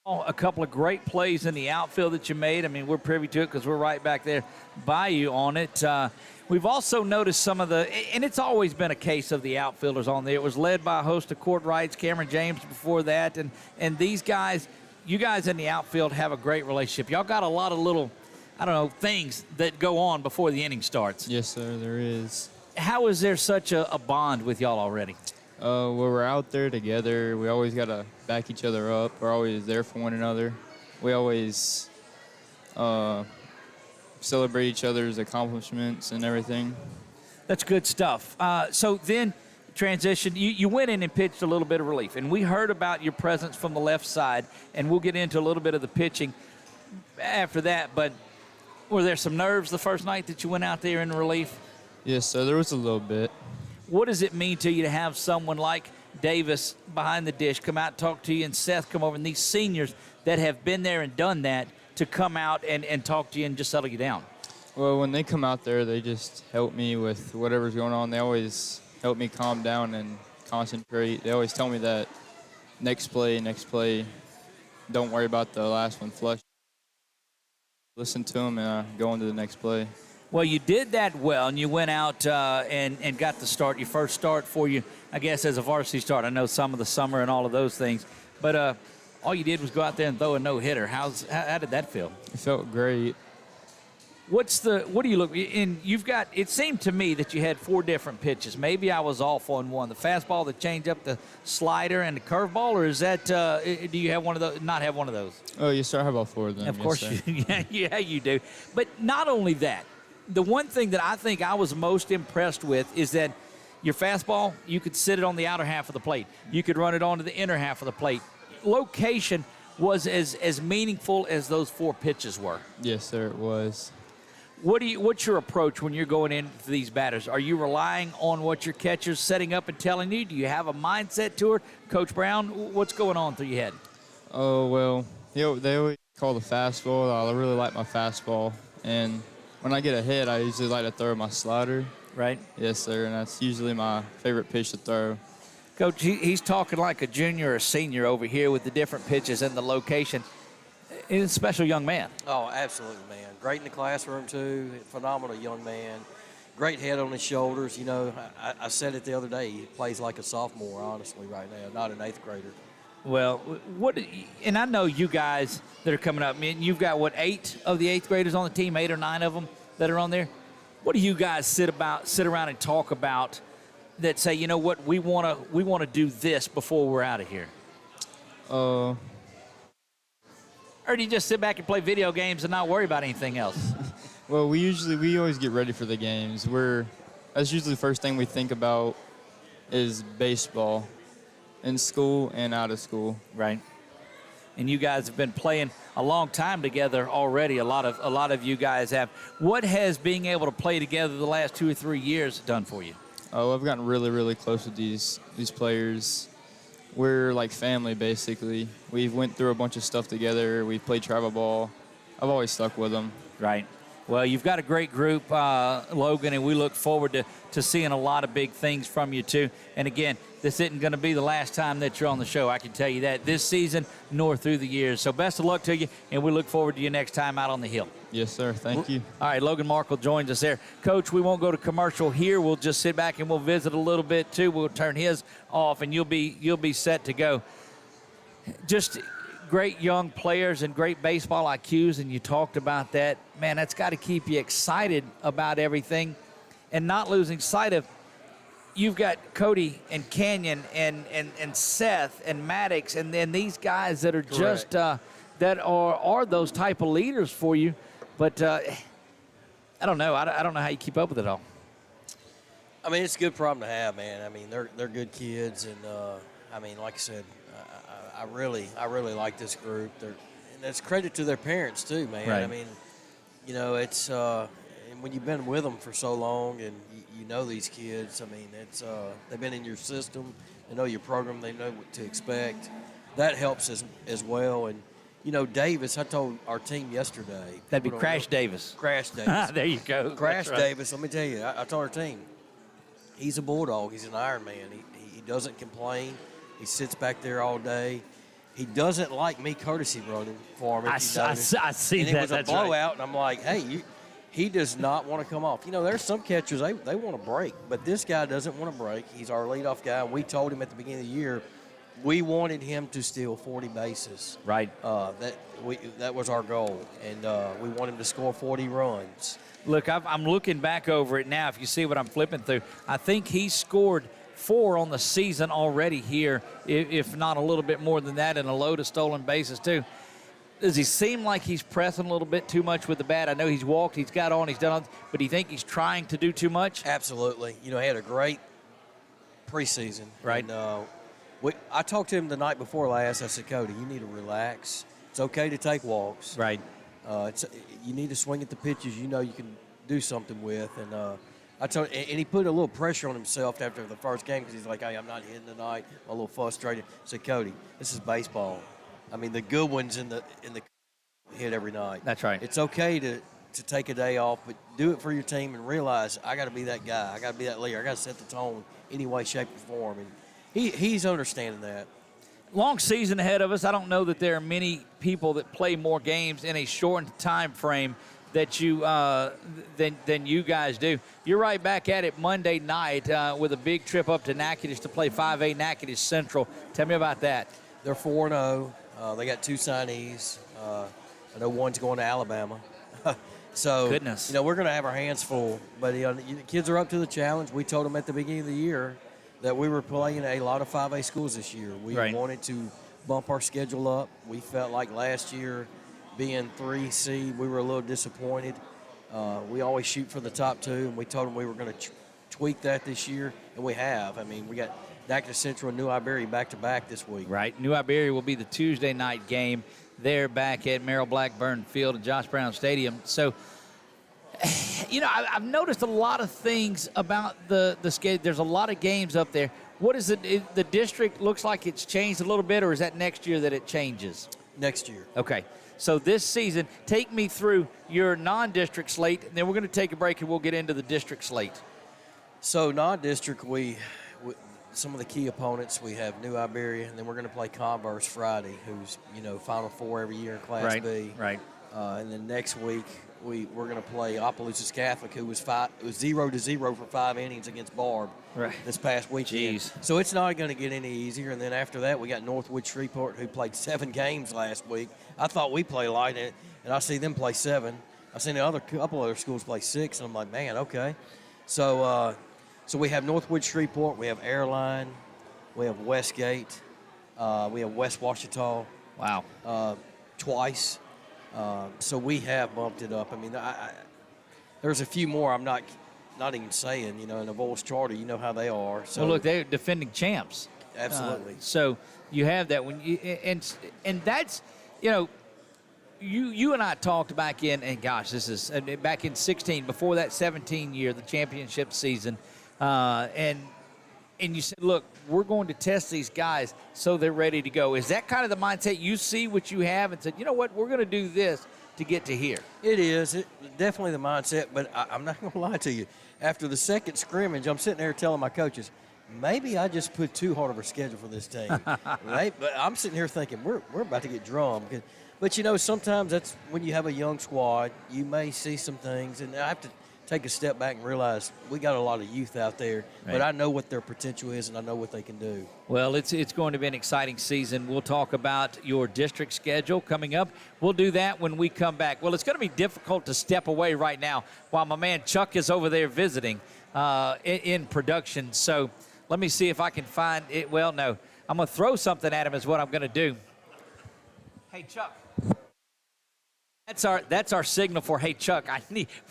A couple of great plays in the outfield that you made. I mean, we're privy to it because we're right back there by you on it. We've also noticed some of and it's always been a case of the outfielders on there. It was led by a host of court rights, Cameron James before that. And these guys, you guys in the outfield have a great relationship. Y'all got a lot of little, things that go on before the inning starts. Yes, sir, there is. How is there such a bond with y'all already? When we're out there together, we always got to back each other up. We're always there for one another. We always celebrate each other's accomplishments and everything. That's good stuff. So then transition, you went in and pitched a little bit of relief, and we heard about your presence from the left side, and we'll get into a little bit of the pitching after that. But were there some nerves the first night that you went out there in relief? Yes, so there was a little bit. What does it mean to you to have someone like Davis behind the dish come out and talk to you, and Seth come over, and these seniors that have been there and done that to come out and talk to you and just settle you down? Well, when they come out there, they just help me with whatever's going on. They always help me calm down and concentrate. They always tell me that next play, don't worry about the last one, flush. Listen to them and go on to the next play. Well, you did that well, and you went out and got the start, your first start for you, I guess, as a varsity start. I know some of the summer and all of those things, but all you did was go out there and throw a no-hitter. How did that feel? It felt great. What do you look, and you've got, it seemed to me that you had 4 different pitches. Maybe I was off on one, the fastball, the changeup, the slider, and the curveball, or is that, do you have one of those, not have one of those? Oh, yes, sir. I have all 4 of them. Of course, yeah, you do. But not only that, the one thing that I think I was most impressed with is that your fastball, you could sit it on the outer half of the plate. You could run it onto the inner half of the plate. Location was as meaningful as those 4 pitches were. Yes, sir, it was. What's your approach when you're going into these batters? Are you relying on what your catcher's setting up and telling you? Do you have a mindset to it? Coach Brown, what's going on through your head? Oh, well, they always call the fastball. I really like my fastball. And when I get a hit, I usually like to throw my slider. Right? Yes, sir, and that's usually my favorite pitch to throw. Coach, he's talking like a junior or senior over here with the different pitches and the location. He's a special young man. Oh, absolutely, man. Great in the classroom, too. Phenomenal young man. Great head on his shoulders. You know, I said it the other day. He plays like a sophomore, honestly, right now, not an 8th grader. Well, and I know you guys that are coming up, I mean, you've got, 8 of the 8th graders on the team, 8 or 9 of them that are on there? What do you guys sit around and talk about that say, you know what, we want to do this before we're out of here? Or do you just sit back and play video games and not worry about anything else? Well, we always get ready for the games. That's usually the first thing we think about is baseball in school and out of school. Right. And you guys have been playing a long time together already. A lot of you guys have. What has being able to play together the last 2 or 3 years done for you? Oh, I've gotten really, really close with these players. We're like family, basically. We've went through a bunch of stuff together. We've played travel ball. I've always stuck with them. Right. Well, you've got a great group, Logan, and we look forward to seeing a lot of big things from you, too. And, again, this isn't going to be the last time that you're on the show. I can tell you that this season nor through the years. So best of luck to you, and we look forward to you next time out on the Hill. Yes, sir. Thank you. All right, Logan Markle joins us there. Coach, we won't go to commercial here. We'll just sit back and we'll visit a little bit, too. We'll turn his off, and you'll be set to go. Just great young players and great baseball IQs, and you talked about that. Man, that's got to keep you excited about everything and not losing sight of you've got Cody and Canyon and Seth and Maddox, and then these guys that are just that are those type of leaders for you. But I don't know. I don't know how you keep up with it all. I mean, it's a good problem to have, man. I mean, they're good kids, and I mean, like I said, I really like this group. And it's credit to their parents too, man. Right. I mean, you know, it's and when you've been with them for so long and you know these kids, I mean, it's they've been in your system, they know your program, they know what to expect. That helps as well. And you know, Davis, I told our team yesterday. That'd be Crash Davis. Crash Davis. There you go. Crash right. Davis. Let me tell you, I told our team, he's a bulldog. He's an Iron Man. He doesn't complain. He sits back there all day. He doesn't like me courtesy running for him. I see and that. It was a That's blowout, right. and I'm like, hey, he does not want to come off. You know, there's some catchers, they want to break, but this guy doesn't want to break. He's our leadoff guy, and we told him at the beginning of the year we wanted him to steal 40 bases. Right. That was our goal, and we want him to score 40 runs. Look, I'm looking back over it now. If you see what I'm flipping through, I think he scored 4 on the season already here, if not a little bit more than that, and a load of stolen bases too. Does he seem like he's pressing a little bit too much with the bat? I know he's walked, he's got on, he's done on, but do you think he's trying to do too much? Absolutely. You know, he had a great preseason. Right. And, I talked to him the night before last. I said, Cody, you need to relax. It's okay to take walks. Right. You need to swing at the pitches you know you can do something with. And I told, and he put a little pressure on himself after the first game because he's like, hey, I'm not hitting tonight. I'm a little frustrated. I said, Cody, this is baseball. I mean, the good ones in the hit every night. That's right. It's okay to take a day off, but do it for your team and realize I got to be that guy. I got to be that leader. I got to set the tone any way, shape, or form. And he's understanding that. Long season ahead of us. I don't know that there are many people that play more games in a shortened time frame that you than you guys do. You're right back at it Monday night with a big trip up to Natchitoches to play 5A Natchitoches Central. Tell me about that. They're 4-0. They got 2 signees. I know one's going to Alabama. So, goodness. You know, we're going to have our hands full. But the kids are up to the challenge. We told them at the beginning of the year that we were playing a lot of 5A schools this year. We wanted to bump our schedule up. We felt like last year, being 3 seed, we were a little disappointed. We always shoot for the top 2, and we told them we were going to tweak that this year, and we have. I mean, we got Natchitoches Central and New Iberia back-to-back this week. Right. New Iberia will be the Tuesday night game there back at Merrill Blackburn Field at Josh Brown Stadium. So, you know, I've noticed a lot of things about the schedule. There's a lot of games up there. What is it? The district looks like it's changed a little bit, or is that next year that it changes? Next year. Okay. So this season, take me through your non-district slate, and then we're going to take a break and we'll get into the district slate. So non-district, some of the key opponents, we have New Iberia, and then we're going to play Converse Friday, who's, you know, Final Four every year in Class B. Right. And then next week, we're going to play Opelousas Catholic, who was 0-0 for 5 innings against Barb this past weekend. Jeez. So it's not going to get any easier. And then after that, we got Northwood Shreveport, who played 7 games last week. I thought we play light, and I see them play 7. I've seen a couple other schools play 6, and I'm like, man, okay. So we have Northwood Shreveport, we have Airline, we have Westgate, we have West Washita. Wow. Twice. So we have bumped it up. I mean, there's a few more I'm not even saying, you know, in the Voice Charter, you know how they are. So well, look, they're defending champs. Absolutely. So you have that when you and that's, you know, you and I talked back in, and gosh, this is back in 16, before that 17 year, the championship season, and you said, look, we're going to test these guys so they're ready to go. Is that kind of the mindset you see what you have and said, you know what, we're going to do this to get to here? It is. Definitely the mindset, but I'm not going to lie to you. After the second scrimmage, I'm sitting there telling my coaches, maybe I just put too hard of a schedule for this team. Right? But I'm sitting here thinking, we're about to get drummed. But, you know, sometimes that's when you have a young squad, you may see some things, and I have to take a step back and realize we got a lot of youth out there, but I know what their potential is and I know what they can do. Well, it's going to be an exciting season. We'll talk about your district schedule coming up. We'll do that when we come back. Well, it's going to be difficult to step away right now while my man Chuck is over there visiting in production. So let me see if I can find it. Well, no, I'm going to throw something at him is what I'm going to do. Hey, Chuck. That's our signal for, hey, Chuck,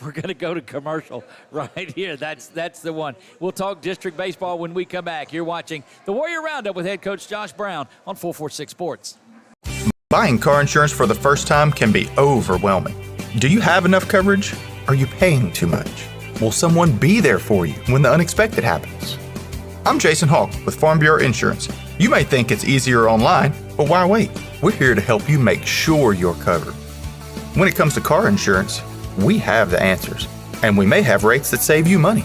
we're going to go to commercial right here. That's the one. We'll talk district baseball when we come back. You're watching the Warrior Roundup with head coach Josh Brown on 446 Sports. Buying car insurance for the first time can be overwhelming. Do you have enough coverage? Are you paying too much? Will someone be there for you when the unexpected happens? I'm Jason Hawk with Farm Bureau Insurance. You may think it's easier online, but why wait? We're here to help you make sure you're covered. When it comes to car insurance, we have the answers, and we may have rates that save you money.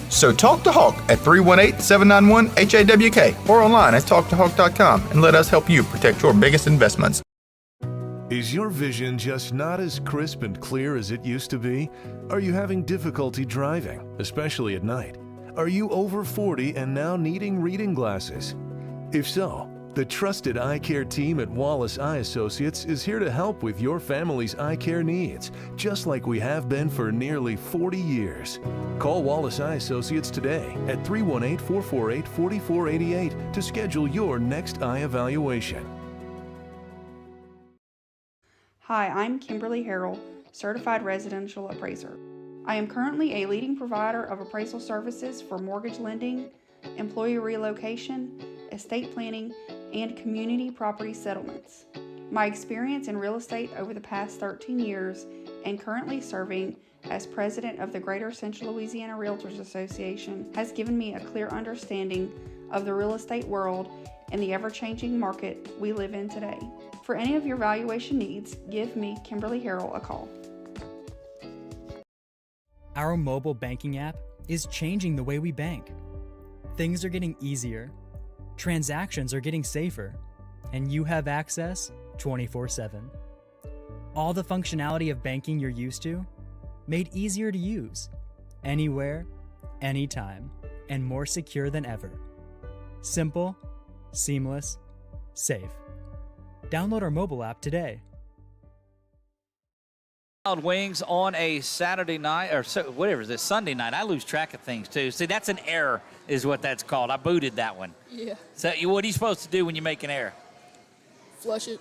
So talk to Hawk at 318-791-HAWK or online at talktohawk.com and let us help you protect your biggest investments. Is your vision just not as crisp and clear as it used to be? Are you having difficulty driving, especially at night? Are you over 40 and now needing reading glasses? If so, the trusted eye care team at Wallace Eye Associates is here to help with your family's eye care needs, just like we have been for nearly 40 years. Call Wallace Eye Associates today at 318-448-4488 to schedule your next eye evaluation. Hi, I'm Kimberly Harrell, Certified Residential Appraiser. I am currently a leading provider of appraisal services for mortgage lending, employee relocation, estate planning, and community property settlements. My experience in real estate over the past 13 years and currently serving as president of the Greater Central Louisiana Realtors Association has given me a clear understanding of the real estate world and the ever-changing market we live in today. For any of your valuation needs, give me, Kimberly Harrell, a call. Our mobile banking app is changing the way we bank. Things are getting easier, transactions are getting safer, and you have access 24/7. All the functionality of banking you're used to, made easier to use, anywhere, anytime, and more secure than ever. Simple, seamless, safe. Download our mobile app today. Wild Wings on a Saturday night, or whatever is this, Sunday night. I lose track of things too. See, that's an error is what that's called. I booted that one. Yeah. So what are you supposed to do when you make an error? Flush it.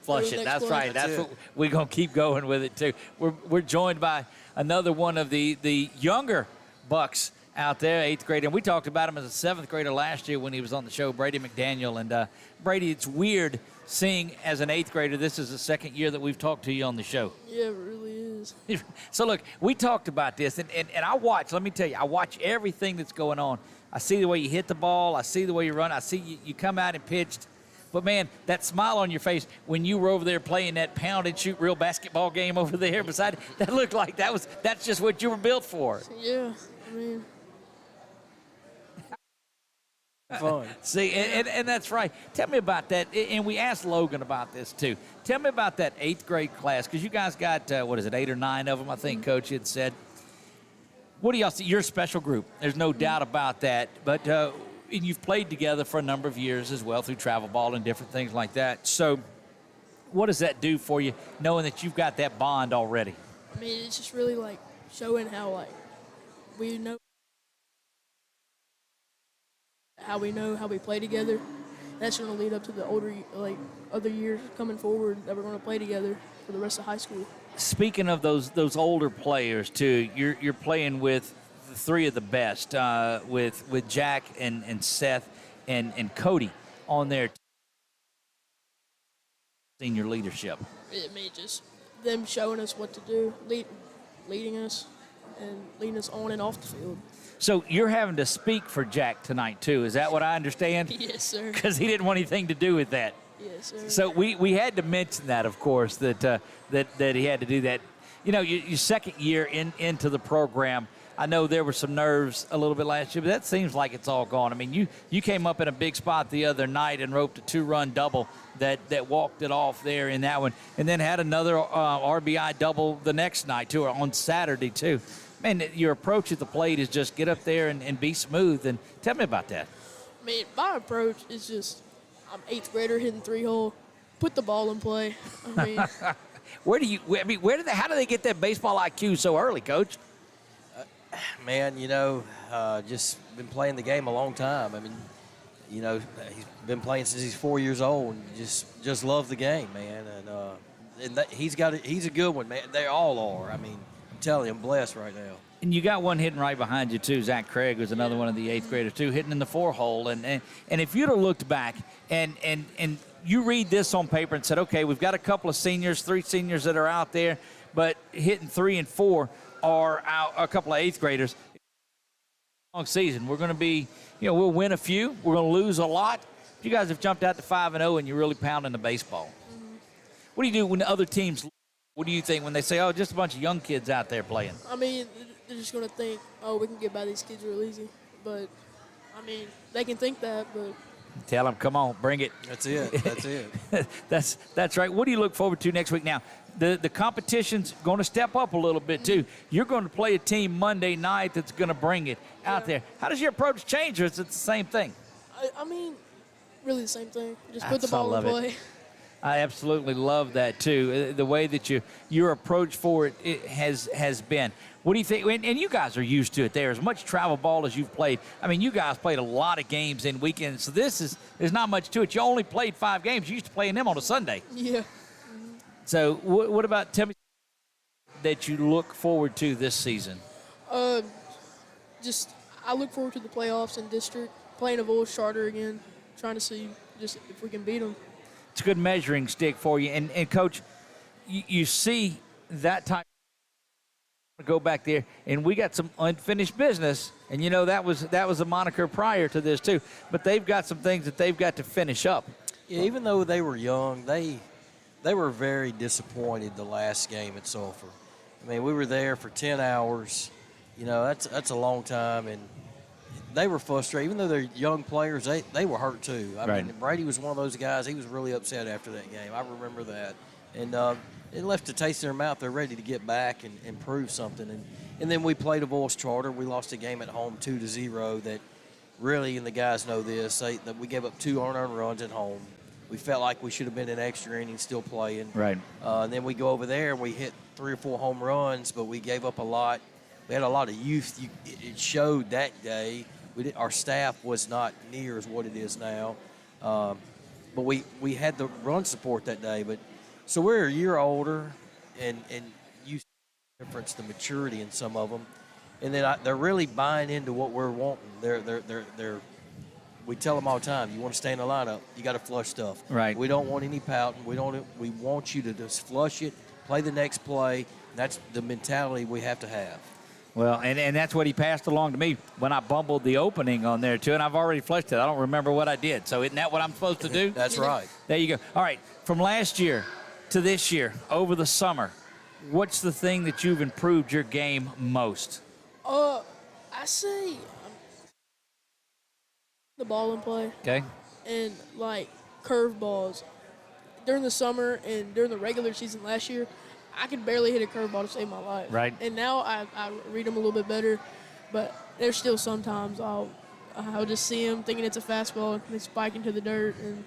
Flush it. That's right. That's what we're going to keep going with it too. We're joined by another one of the younger Bucks out there, 8th grader. And we talked about him as a 7th grader last year when he was on the show, Brady McDaniel. And Brady, it's weird seeing as an 8th grader, this is the second year that we've talked to you on the show. Yeah, it really is. So look, we talked about this, and I watch, let me tell you, I watch everything that's going on. I see the way you hit the ball. I see the way you run. I see you come out and pitched. But, man, that smile on your face when you were over there playing that pound-and-shoot real basketball game over there beside, that looked like that's just what you were built for. Yeah, I mean. Fun. See, and that's right. Tell me about that. And we asked Logan about this, too. Tell me about that 8th grade class, because you guys got, 8 or 9 of them, I think Coach had said. What do y'all see? You're a special group. There's no doubt about that. But and you've played together for a number of years as well through travel ball and different things like that. So what does that do for you, knowing that you've got that bond already? I mean, it's just really, showing how, we know how we play together. That's going to lead up to the other years coming forward that we're going to play together for the rest of high school. Speaking of those older players too, you're playing with the 3 of the best, with Jack and Seth and Cody on their senior leadership. I mean, just them showing us what to do, leading us, and leading us on and off the field. So you're having to speak for Jack tonight, too. Is that what I understand? Yes, sir. Because he didn't want anything to do with that. Yes, sir. So we had to mention that, of course, that he had to do that. You know, your second year into the program, I know there were some nerves a little bit last year, but that seems like it's all gone. I mean, you came up in a big spot the other night and roped a 2-run double that walked it off there in that one, and then had another RBI double the next night, too, or on Saturday, too. Man, your approach at the plate is just get up there and be smooth. And tell me about that. I mean, my approach is just I'm 8th grader hitting 3-hole, put the ball in play. I mean, how do they get that baseball IQ so early, Coach? Man, just been playing the game a long time. I mean, he's been playing since he's 4 years old, and just love the game, man. And he's a good one, man. They all are. I mean, I'm telling you, I'm blessed right now. And you got one hitting right behind you, too. Zach Craig was another one of the 8th graders, too, hitting in the 4-hole. And if you'd have looked back and you read this on paper and said, okay, we've got a couple of seniors, 3 seniors that are out there, but hitting 3 and 4 are out, a couple of 8th graders. Long season. We're going to be, we'll win a few. We're going to lose a lot. You guys have jumped out to 5-0, and you're really pounding the baseball. Mm-hmm. What do you do when the other teams, what do you think when they say, oh, just a bunch of young kids out there playing? I mean, they're just going to think, oh, we can get by these kids real easy. But, I mean, they can think that, but. Tell them, come on, bring it. That's it. That's it. That's right. What do you look forward to next week? Now, the competition's going to step up a little bit, too. You're going to play a team Monday night that's going to bring it out there. How does your approach change, or is it the same thing? I mean, really the same thing. Just put the ball in play. I absolutely love that, too, the way that your approach for it has been. What do you think? And you guys are used to it there. As much travel ball as you've played. I mean, you guys played a lot of games in weekends, so there's not much to it. You only played 5 games. You used to play in them on a Sunday. Yeah. So what about, tell me that you look forward to this season? Just I look forward to the playoffs in district, playing a Vols charter again, trying to see just if we can beat them. It's a good measuring stick for you. And Coach, you see that time to go back there, and we got some unfinished business. And, that was a moniker prior to this, too. But they've got some things that they've got to finish up. Yeah, even though they were young, they were very disappointed the last game at Sulphur. I mean, we were there for 10 hours. That's a long time, and they were frustrated. Even though they're young players, they were hurt too. I mean, Brady was one of those guys. He was really upset after that game. I remember that. And it left a taste in their mouth. They're ready to get back and prove something. And then we played a Vols charter. We lost a game at home 2-0 that really, and the guys know this, that we gave up 2 unearned runs at home. We felt like we should have been in extra innings still playing. Right. And then we go over there and we hit 3 or 4 home runs, but we gave up a lot. We had a lot of youth. It showed that day. Our staff was not near as what it is now. But we had the run support that day. So we're a year older, and you see the difference, the maturity in some of them. And then they're really buying into what we're wanting. We tell them all the time, you want to stay in the lineup, you got to flush stuff. Right. We don't want any pouting. We want you to just flush it, play the next play. That's the mentality we have to have. Well, and that's what he passed along to me when I bumbled the opening on there, too, and I've already flushed it. I don't remember what I did. So isn't that what I'm supposed to do? That's right. There you go. All right, from last year to this year, over the summer, what's the thing that you've improved your game most? I say the ball in play. Okay. And, curve balls. During the summer and during the regular season last year, I could barely hit a curveball to save my life. Right. And now I read them a little bit better, but there's still sometimes I'll just see them thinking it's a fastball, and they spike into the dirt and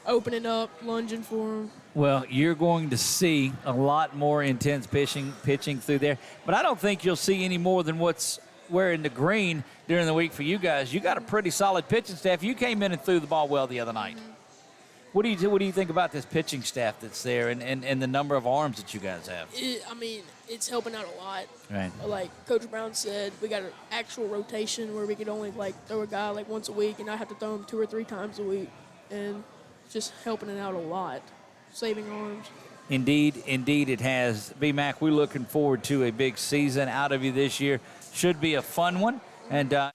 opening up, lunging for them. Well, you're going to see a lot more intense pitching through there, but I don't think you'll see any more than what's wearing the green during the week for you guys. You got a pretty solid pitching staff. You came in and threw the ball well the other night. What do you think about this pitching staff that's there and the number of arms that you guys have? It's helping out a lot. Right. Like Coach Brown said, we got an actual rotation where we could only throw a guy once a week and not have to throw him 2 or 3 times a week, and just helping it out a lot, saving arms. Indeed it has. B-Mac, we're looking forward to a big season out of you this year. Should be a fun one. And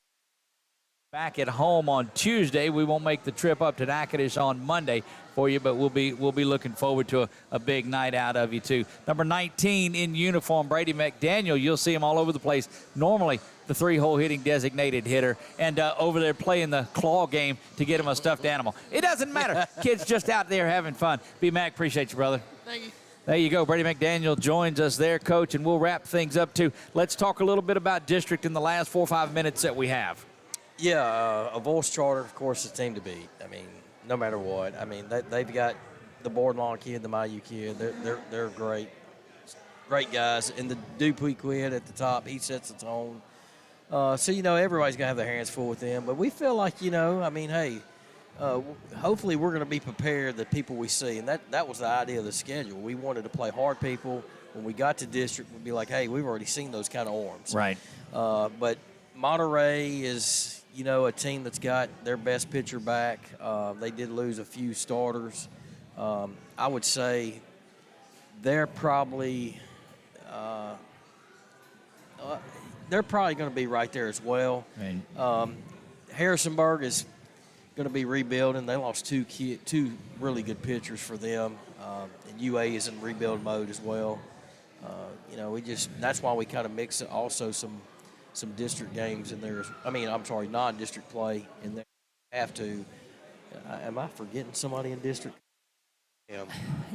back at home on Tuesday. We won't make the trip up to Natchitoches on Monday for you, but we'll be looking forward to a big night out of you too. Number 19 in uniform, Brady McDaniel. You'll see him all over the place. Normally the 3-hole hitting designated hitter, and over there playing the claw game to get him a stuffed animal. It doesn't matter. Kid's just out there having fun. B-Mac, appreciate you, brother. Thank you. There you go. Brady McDaniel joins us there, Coach, and we'll wrap things up too. Let's talk a little bit about district in the last 4 or 5 minutes that we have. Yeah, a Vols charter, of course, is a team to beat. I mean, no matter what. I mean, they've got the Boardlawn kid, the Mayu kid. They're great guys. And the Dupuy kid at the top, he sets the tone. So, everybody's going to have their hands full with them. But we feel like, hey, hopefully we're going to be prepared, the people we see. And that was the idea of the schedule. We wanted to play hard people. When we got to district, we'd be like, hey, we've already seen those kind of arms. Right. But Monterey is, a team that's got their best pitcher back. They did lose a few starters. I would say they're probably going to be right there as well. Right. Harrisonburg is going to be rebuilding. They lost two really good pitchers for them. And UA is in rebuild mode as well. That's why we kind of mix it also some district games in there. Non-district play in there. Have to. Am I forgetting somebody in district? Yeah.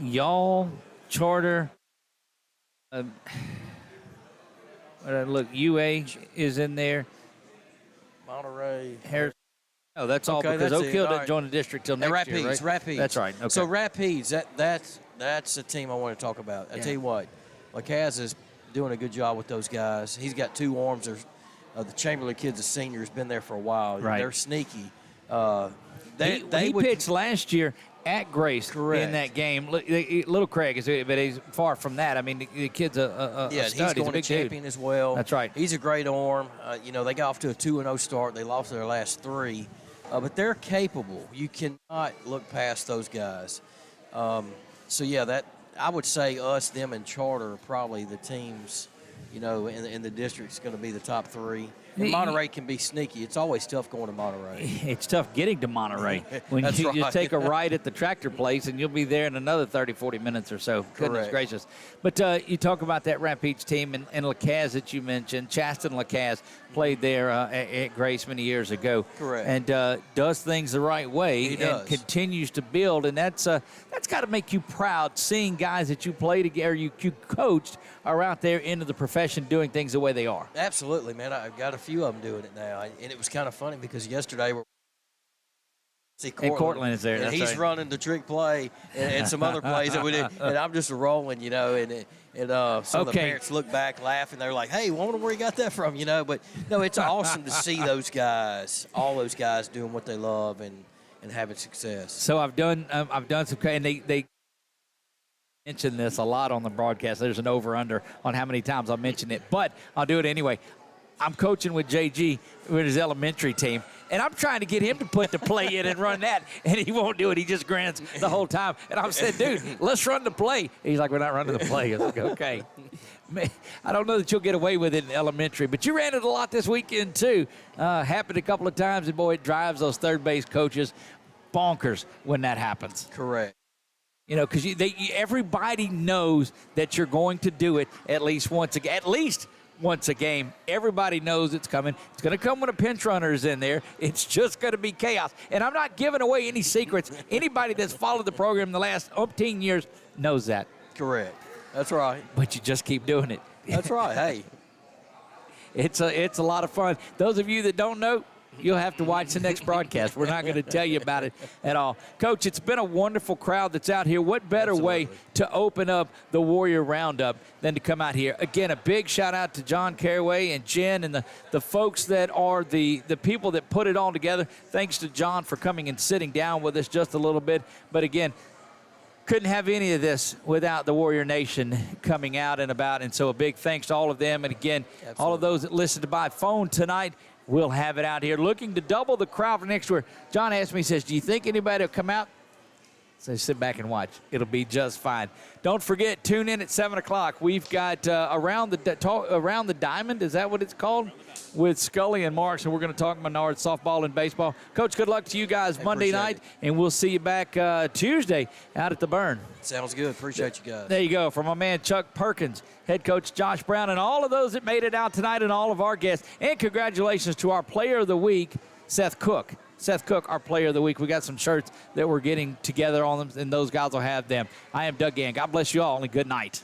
Y'all, charter. Look, UA is in there. Monterey. Harris. Oh, that's all because Oak Hill doesn't join the district till next year, right? Rapides. That's right. Okay. So Rapides, that's a team I want to talk about. I tell you what, Lacaz is doing a good job with those guys. He's got 2 arms. The Chamberlain kid's a senior, has been there for a while. Right. They're sneaky. He pitched last year at Grace in that game. Little Craig but he's far from that. I mean, the kid's a stud. He's going to champion as well. That's right. He's a great arm. They got off to a 2-0 start. They lost their last 3, but they're capable. You cannot look past those guys. That I would say us, them, and Charter are probably the teams. In the district's going to be the top 3. And Monterey can be sneaky. It's always tough going to Monterey. It's tough getting to Monterey. When That's you right. just take a ride at the tractor place, and you'll be there in another 30, 40 minutes or so. Goodness Correct. gracious. But you talk about that Rapides team and Lacaz that you mentioned. Chaston Lacaz played there at Grace many years ago. Correct. And does things the right way. He does. And continues to build. And that's got to make you proud, seeing guys that you played together, you coached, are out there into the profession doing things the way they are. Absolutely, man. I've got a few of them doing it now. And it was kind of funny because yesterday Cortland is there. And that's he's right. running the trick play and some other plays that we did. And I'm just rolling, and some of the parents look back laughing. They're like, hey, wonder where you got that from, But, no, it's awesome to see those guys, all those guys doing what they love and having success. So I've done some, and they mention this a lot on the broadcast. There's an over-under on how many times I'll mention it, but I'll do it anyway. I'm coaching with JG with his elementary team, and I'm trying to get him to put the play in and run that, and he won't do it. He just grins the whole time. And I said, dude, let's run the play. He's like, we're not running the play. I was like, okay. Man, I don't know that you'll get away with it in elementary, but you ran it a lot this weekend too. Happened a couple of times, and boy, it drives those third base coaches bonkers when that happens. Correct. Because everybody knows that you're going to do it at least once a game. Everybody knows it's coming. It's going to come when a pinch runner is in there. It's just going to be chaos. And I'm not giving away any secrets. Anybody that's followed the program the last 10 years knows that. Correct. That's right. But you just keep doing it. That's right. Hey. It's a lot of fun. Those of you that don't know, you'll have to watch the next broadcast. We're not going to tell you about it at all. Coach, it's been a wonderful crowd that's out here. What better way to open up the Warrior Roundup than to come out here? Again, a big shout-out to John Caraway and Jen and the folks that are the people that put it all together. Thanks to John for coming and sitting down with us just a little bit. But, again, couldn't have any of this without the Warrior Nation coming out and about. And so a big thanks to all of them. And, again, all of those that listened by phone tonight, we'll have it out here. Looking to double the crowd for next year. John asked me, he says, do you think anybody will come out? So sit back and watch. It'll be just fine. Don't forget, tune in at 7 o'clock. We've got Around the Diamond. Is that what it's called? With Scully and Marks, and we're going to talk Menards softball and baseball. Coach, good luck to you guys Monday night, and we'll see you back Tuesday out at the Burn. Sounds good. Appreciate you guys. There you go. From my man Chuck Perkins, head coach Josh Brown, and all of those that made it out tonight, and all of our guests. And congratulations to our player of the week, Seth Cook. Seth Cook, our player of the week. We got some shirts that we're getting together on them, and those guys will have them. I am Doug Gann. God bless you all, and good night.